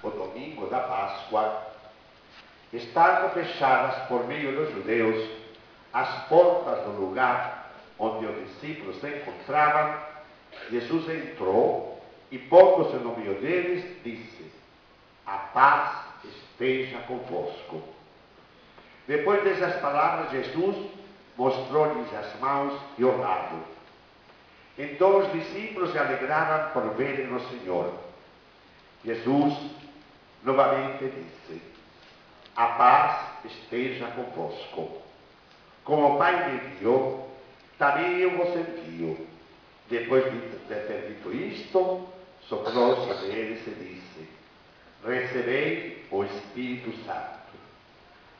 o domingo da Páscoa, estando fechadas por meio dos judeus as portas do lugar onde os discípulos se encontravam, Jesus entrou e, pondo-se no meio deles, disse: a paz esteja convosco. Depois dessas palavras, Jesus mostrou-lhes as mãos e o lado. Então os discípulos se alegravam por verem o Senhor. Jesus novamente disse: a paz esteja convosco. Como o Pai me enviou, também eu vos envio. Depois de ter dito isto, soprou sobre eles e disse: recebei o Espírito Santo.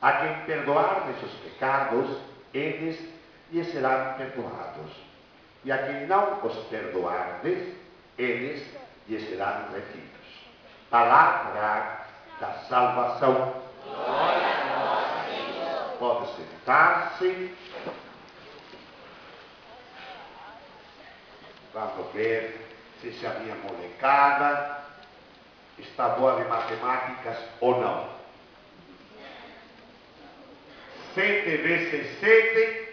A quem perdoardes os pecados, eles lhes serão perdoados. E a quem não os perdoardes, eles lhes serão retidos. Palavra da salvação. Glória a vós, Senhor. Pode sentar-se. Vamos ver se a minha molecada está boa de matemáticas ou não. 7 vezes 7.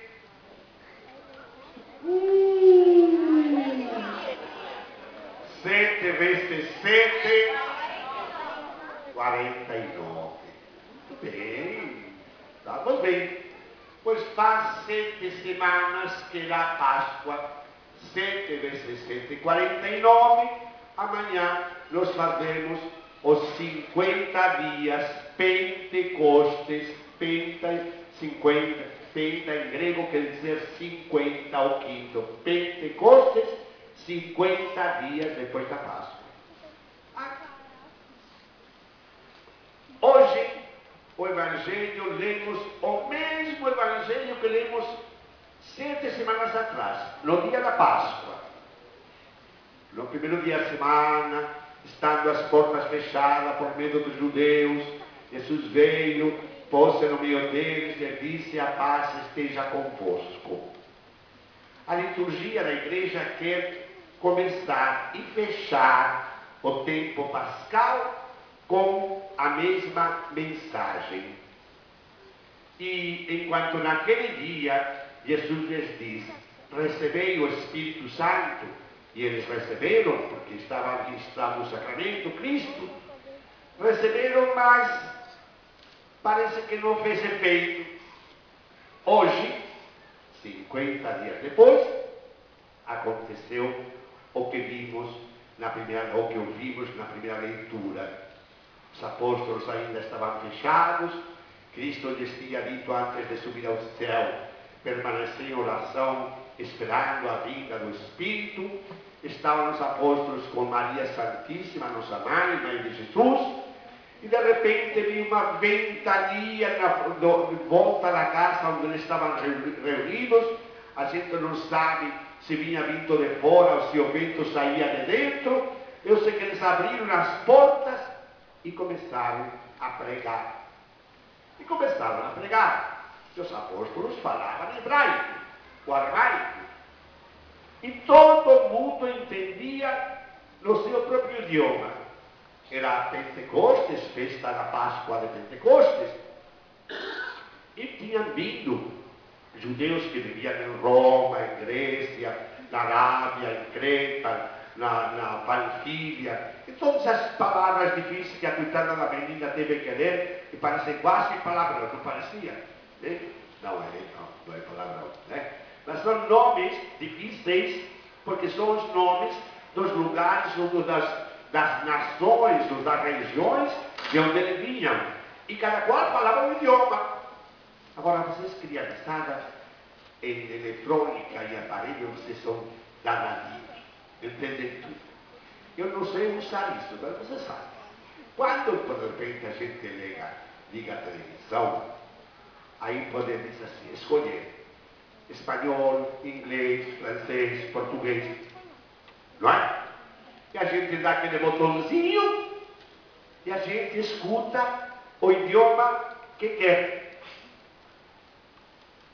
7 vezes 7. 49. Muito bem. Vamos bem. Pois faz 7 semanas que é a Páscoa. 7 vezes 7, 49. Amanhã nós fazemos os 50 dias Pentecostes. Penta em grego quer dizer 50 ou quinto. Pentecostes, 50 dias depois da Páscoa. Hoje, o Evangelho, lemos o mesmo Evangelho que lemos 7 semanas atrás, no dia da Páscoa. No primeiro dia da semana, estando as portas fechadas por medo dos judeus, Jesus veio, pôs-se no meio deles e disse: a paz esteja convosco. A liturgia da igreja quer começar e fechar o tempo pascal com a mesma mensagem. E enquanto naquele dia Jesus lhes diz: recebei o Espírito Santo, e eles receberam, porque estava no sacramento Cristo, receberam, mas parece que não fez efeito. Hoje, 50 dias depois, aconteceu o que ouvimos na primeira leitura. Os apóstolos ainda estavam fechados. Cristo lhes tinha dito antes de subir ao céu: permanecer em oração, esperando a vinda do Espírito. Estavam os apóstolos com Maria Santíssima, nossa mãe de Jesus. E de repente veio uma ventania de volta da casa onde eles estavam reunidos. A gente não sabe se vinha vindo de fora ou se o vento saía de dentro. Eu sei que eles abriram as portas e começaram a pregar. E os apóstolos falavam hebraico, o aramaico. E todo mundo entendia no seu próprio idioma. Era Pentecostes, festa da Páscoa de Pentecostes. E tinham vindo judeus que viviam em Roma, em Grécia, na Arábia, em Creta, na Panfilha. E todas as palavras difíceis que a coitada da menina teve que ler, e parecem quase palavrão, não parecia? Né? Não é palavrão, né? Mas são nomes difíceis, porque são os nomes dos lugares, das nações, das regiões de onde eles vinham. E cada qual falava um idioma. Agora, vocês criançadas em eletrônica e aparelho, vocês são danadinhos, entendem tudo. Eu não sei usar isso, mas vocês sabem. Quando, por repente, a gente liga a televisão, aí podemos assim, escolher espanhol, inglês, francês, português, não é? E a gente dá aquele botãozinho e a gente escuta o idioma que quer.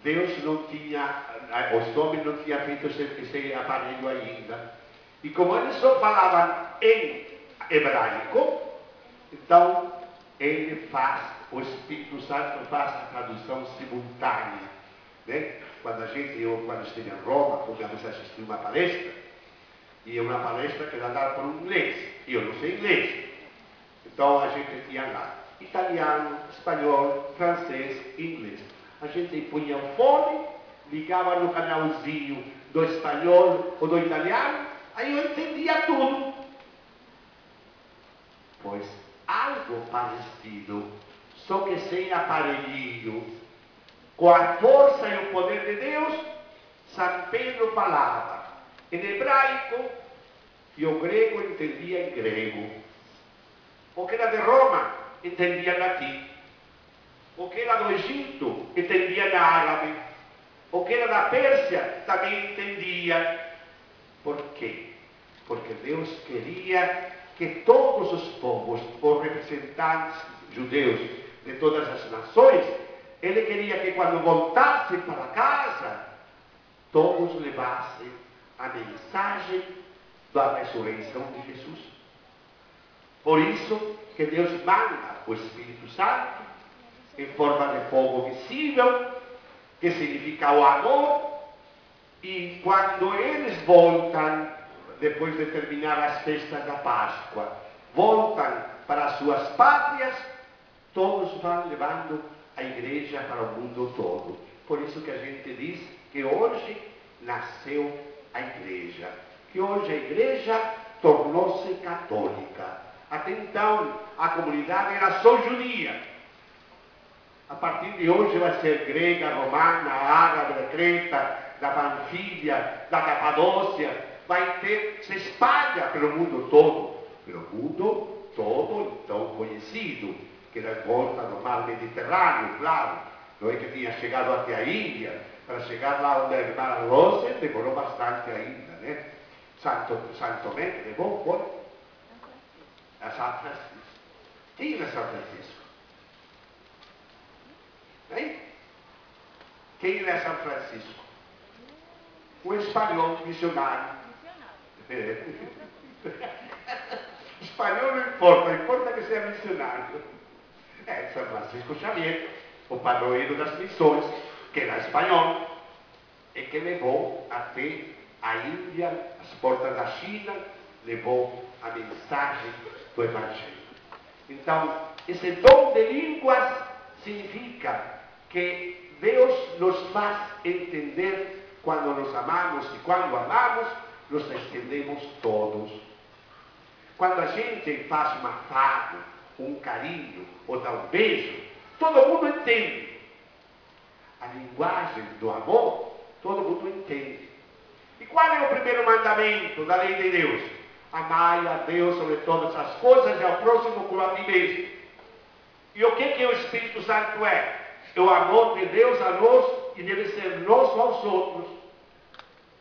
Deus não tinha, os homens não tinham feito esse aparelho ainda. E como eles só falavam em hebraico, Então, o Espírito Santo faz a tradução simultânea. Né? Quando estive em Roma, fomos assistir uma palestra, e é uma palestra que era dada por um inglês, e eu não sei inglês. Então a gente tinha lá italiano, espanhol, francês, inglês. A gente punha o fone, ligava no canalzinho do espanhol ou do italiano, aí eu entendia tudo. Pois algo parecido, só que sem aparelhinho, com a força e o poder de Deus, São Pedro falava em hebraico e o grego entendia em grego. O que era de Roma entendia em latim. O que era do Egito entendia em árabe. O que era da Pérsia também entendia. Por quê? Porque Deus queria que todos os povos, os representantes judeus de todas as nações, Ele queria que quando voltassem para casa, todos levassem a mensagem da ressurreição de Jesus. Por isso que Deus manda o Espírito Santo em forma de fogo visível, que significa o amor, e quando eles voltam, depois de terminar as festas da Páscoa, voltam para as suas pátrias, todos vão levando a igreja para o mundo todo. Por isso que a gente diz que hoje nasceu a igreja, que hoje a igreja tornou-se católica. Até então a comunidade era só judia. A partir de hoje vai ser grega, romana, árabe, da Creta, da Panfilha, da Capadócia, se espalha pelo mundo todo, então conhecido, que era volta do mar Mediterrâneo, claro, não é que tinha chegado até a Índia. Para chegar lá onde a irmã Rose demorou bastante ainda, né? Santo Tomé que levou, foi a São Francisco. Quem era São Francisco? Hein? Quem era São Francisco? O espanhol missionário. Espanhol não importa que seja missionário. São Francisco Xavier, o padroeiro das missões, que era espanhol, e que levou até a Índia, as portas da China, levou a mensagem do Evangelho. Então, esse dom de línguas significa que Deus nos faz entender quando nos amamos, e quando amamos, nos entendemos todos. Quando a gente faz um afago, um carinho, ou dá um beijo, todo mundo entende. A linguagem do amor, todo mundo entende. E qual é o primeiro mandamento da lei de Deus? Amai a Deus sobre todas as coisas e ao próximo como a ti mesmo. E o que o Espírito Santo é? É o amor de Deus a nós e deve ser nosso aos outros.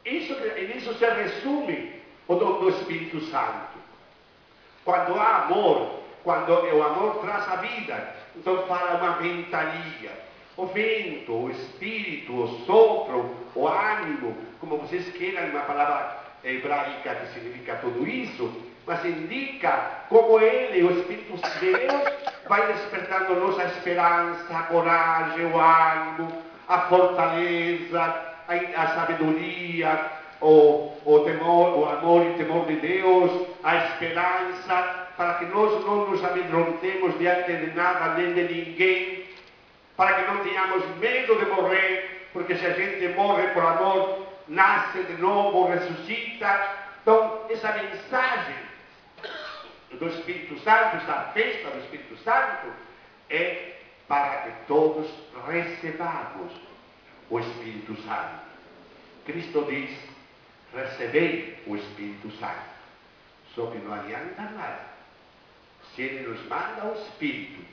Nisso se resume o dom do Espírito Santo. Quando há amor, quando o amor traz a vida, então fala uma ventania. O vento, o espírito, o sopro, o ânimo, como vocês queiram, uma palavra hebraica que significa tudo isso, mas indica como ele, o Espírito de Deus, vai despertando nossa esperança, a coragem, o ânimo, a fortaleza, a sabedoria, o temor, o amor e temor de Deus, a esperança, para que nós não nos amedrontemos diante de nada nem de ninguém, para que não tenhamos medo de morrer, porque se a gente morre por amor, nasce de novo, ressuscita. Então, essa mensagem do Espírito Santo, essa festa do Espírito Santo, é para que todos recebamos o Espírito Santo. Cristo diz: recebei o Espírito Santo. Só que não adianta nada. Se Ele nos manda o Espírito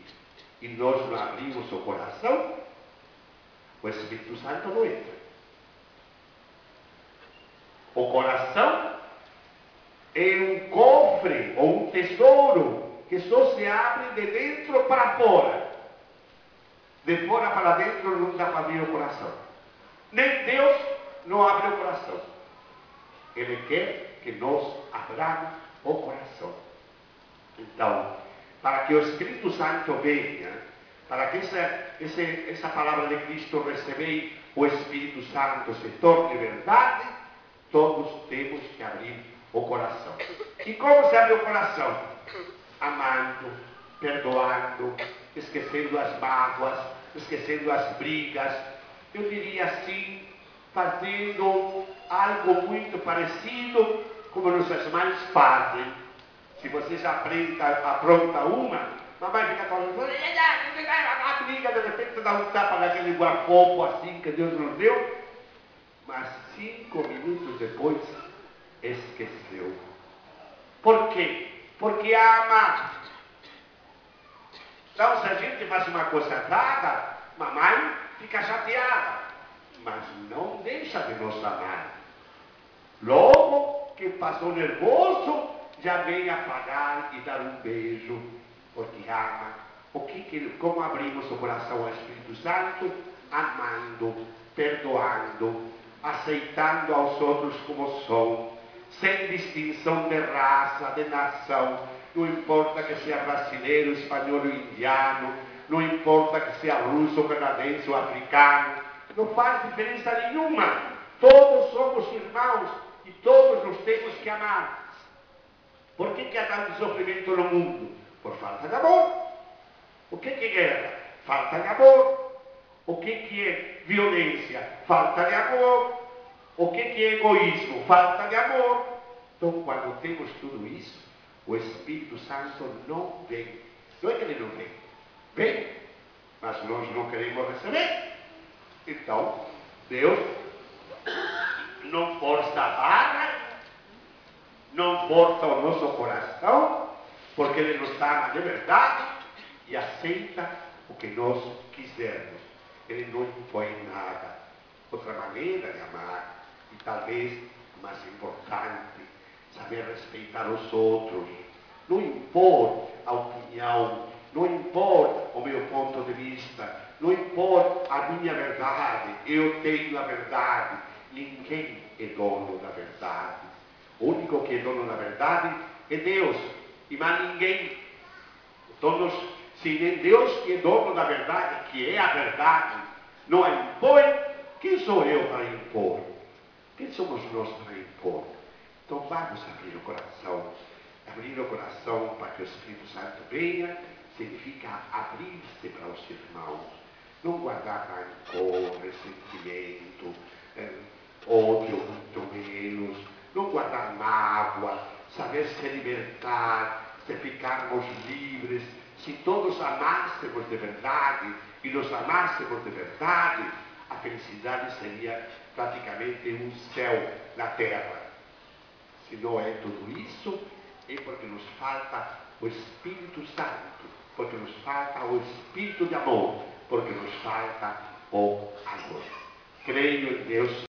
e nós não abrimos o coração, o Espírito Santo não entra. O coração é um cofre ou um tesouro que só se abre de dentro para fora. De fora para dentro não dá para abrir o coração. Nem Deus não abre o coração. Ele quer que nós abramos o coração. Então, para que o Espírito Santo venha, para que essa palavra de Cristo receber o Espírito Santo se torne verdade, todos temos que abrir o coração. E como se abre o coração? Amando, perdoando, esquecendo as mágoas, esquecendo as brigas. Eu diria assim, fazendo algo muito parecido como nossas mães fazem. Se vocês aprontam uma, mamãe fica falando, a briga, de repente dá um tapa naquele guarda-roupa assim que Deus nos deu, mas 5 minutos depois esqueceu. Por quê? Porque ama. Então, se a gente faz uma coisa errada, mamãe fica chateada, mas não deixa de nos amar. Logo que passou nervoso, já vem apagar e dar um beijo, porque ama. Como abrimos o coração ao Espírito Santo? Amando, perdoando, aceitando aos outros como são, sem distinção de raça, de nação. Não importa que seja brasileiro, espanhol ou indiano, não importa que seja russo, canadense ou africano, não faz diferença nenhuma. Todos somos irmãos e todos nos temos que amar. Por que há tanto sofrimento no mundo? Por falta de amor. O que é guerra? Falta de amor. O que é violência? Falta de amor. O que é egoísmo? Falta de amor. Então, quando temos tudo isso, o Espírito Santo não vem. Não é que ele não vem. Vem, mas nós não queremos receber. Então, Deus não força a barra, não força o nosso coração, porque Ele nos ama de verdade e aceita o que nós quisermos. Ele não impõe nada. Outra maneira de amar, e talvez mais importante, saber respeitar os outros. Não impor a opinião, não impor o meu ponto de vista, não impor a minha verdade. Eu tenho a verdade. Ninguém é dono da verdade. O único que é dono da verdade é Deus, e mais ninguém. Então, se Deus que é dono da verdade, que é a verdade, não a impõe, quem sou eu para impor? Quem somos nós para impor? Então vamos abrir o coração. Abrir o coração para que o Espírito Santo venha significa abrir-se para os irmãos. Não guardar rancor, ressentimento, ódio, muito menos. Não guardar mágoa, saber se libertar, se ficarmos livres. Se todos amássemos de verdade e nos amássemos de verdade, a felicidade seria praticamente um céu na terra. Se não é tudo isso, é porque nos falta o Espírito Santo, porque nos falta o Espírito de amor, porque nos falta o amor. Creio em Deus